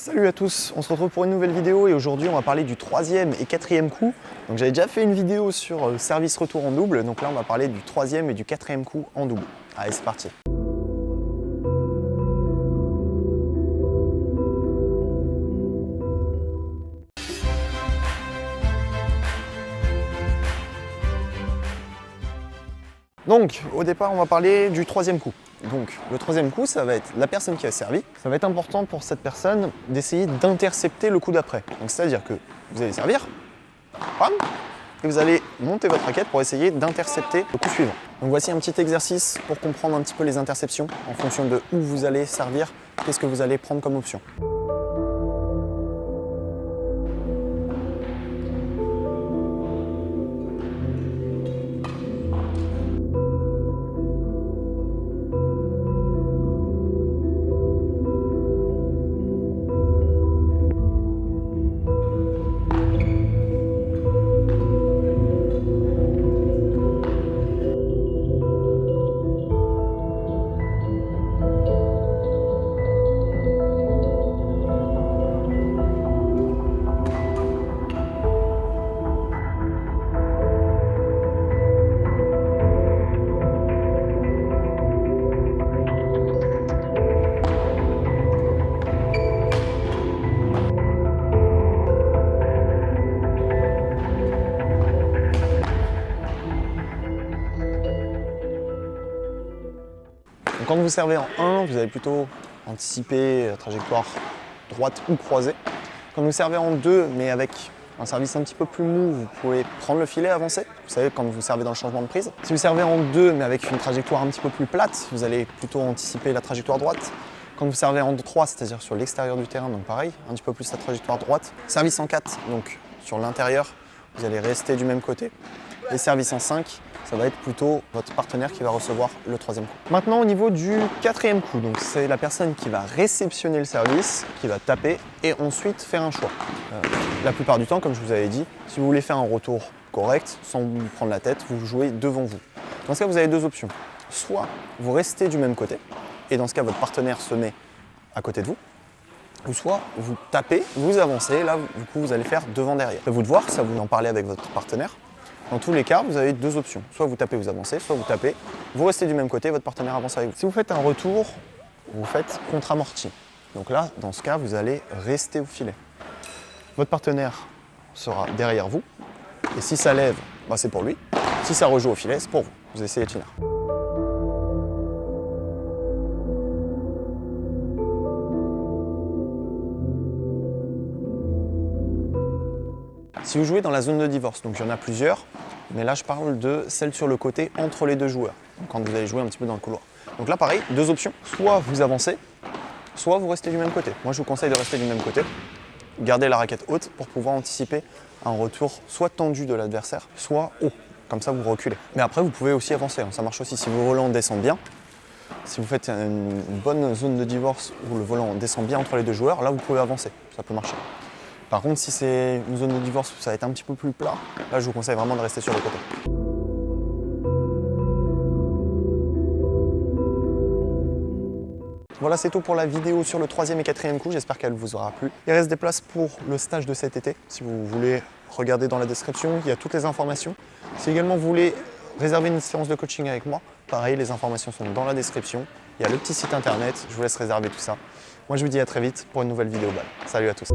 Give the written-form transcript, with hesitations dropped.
Salut à tous, on se retrouve pour une nouvelle vidéo et aujourd'hui on va parler du troisième et quatrième coup. Donc j'avais déjà fait une vidéo sur le service retour en double, donc là on va parler du troisième et du quatrième coup en double. Allez, c'est parti. Donc au départ on va parler du troisième coup. Donc le troisième coup, ça va être la personne qui a servi. Ça va être important pour cette personne d'essayer d'intercepter le coup d'après. Donc c'est-à-dire que vous allez servir, bam, et vous allez monter votre raquette pour essayer d'intercepter le coup suivant. Donc voici un petit exercice pour comprendre un petit peu les interceptions en fonction de où vous allez servir, qu'est-ce que vous allez prendre comme option. Donc quand vous servez en 1, vous allez plutôt anticiper la trajectoire droite ou croisée. Quand vous servez en 2, mais avec un service un petit peu plus mou, vous pouvez prendre le filet, avancer. Vous savez, quand vous servez dans le changement de prise. Si vous servez en 2, mais avec une trajectoire un petit peu plus plate, vous allez plutôt anticiper la trajectoire droite. Quand vous servez en 3, c'est-à-dire sur l'extérieur du terrain, donc pareil, un petit peu plus la trajectoire droite. Service en 4, donc sur l'intérieur, vous allez rester du même côté. Et service en 5, ça va être plutôt votre partenaire qui va recevoir le troisième coup. Maintenant au niveau du quatrième coup, donc c'est la personne qui va réceptionner le service, qui va taper et ensuite faire un choix. La plupart du temps, comme je vous avais dit, si vous voulez faire un retour correct, sans vous prendre la tête, vous jouez devant vous. Dans ce cas, vous avez deux options. Soit vous restez du même côté, et dans ce cas, votre partenaire se met à côté de vous, ou soit vous tapez, vous avancez, là du coup vous allez faire devant-derrière. À vous de voir, ça vous en parlez avec votre partenaire. Dans tous les cas, vous avez deux options. Soit vous tapez, vous avancez, soit vous tapez, vous restez du même côté, votre partenaire avance avec vous. Si vous faites un retour, vous faites contre-amorti. Donc là, dans ce cas, vous allez rester au filet. Votre partenaire sera derrière vous, et si ça lève, bah c'est pour lui. Si ça rejoue au filet, c'est pour vous. Vous essayez de finir. Si vous jouez dans la zone de divorce, donc il y en a plusieurs, mais là je parle de celle sur le côté entre les deux joueurs, donc quand vous allez jouer un petit peu dans le couloir. Donc là pareil, deux options, soit vous avancez, soit vous restez du même côté. Moi je vous conseille de rester du même côté, garder la raquette haute pour pouvoir anticiper un retour soit tendu de l'adversaire, soit haut, comme ça vous reculez. Mais après vous pouvez aussi avancer, ça marche aussi si vos volants descendent bien. Si vous faites une bonne zone de divorce où le volant descend bien entre les deux joueurs, là vous pouvez avancer, ça peut marcher. Par contre, si c'est une zone de divorce où ça va être un petit peu plus plat, là je vous conseille vraiment de rester sur le côté. Voilà, c'est tout pour la vidéo sur le troisième et quatrième coup, j'espère qu'elle vous aura plu. Il reste des places pour le stage de cet été, si vous voulez regarder dans la description, il y a toutes les informations. Si également vous voulez réserver une séance de coaching avec moi, pareil, les informations sont dans la description. Il y a le petit site internet, je vous laisse réserver tout ça. Moi je vous dis à très vite pour une nouvelle vidéo balle. Salut à tous.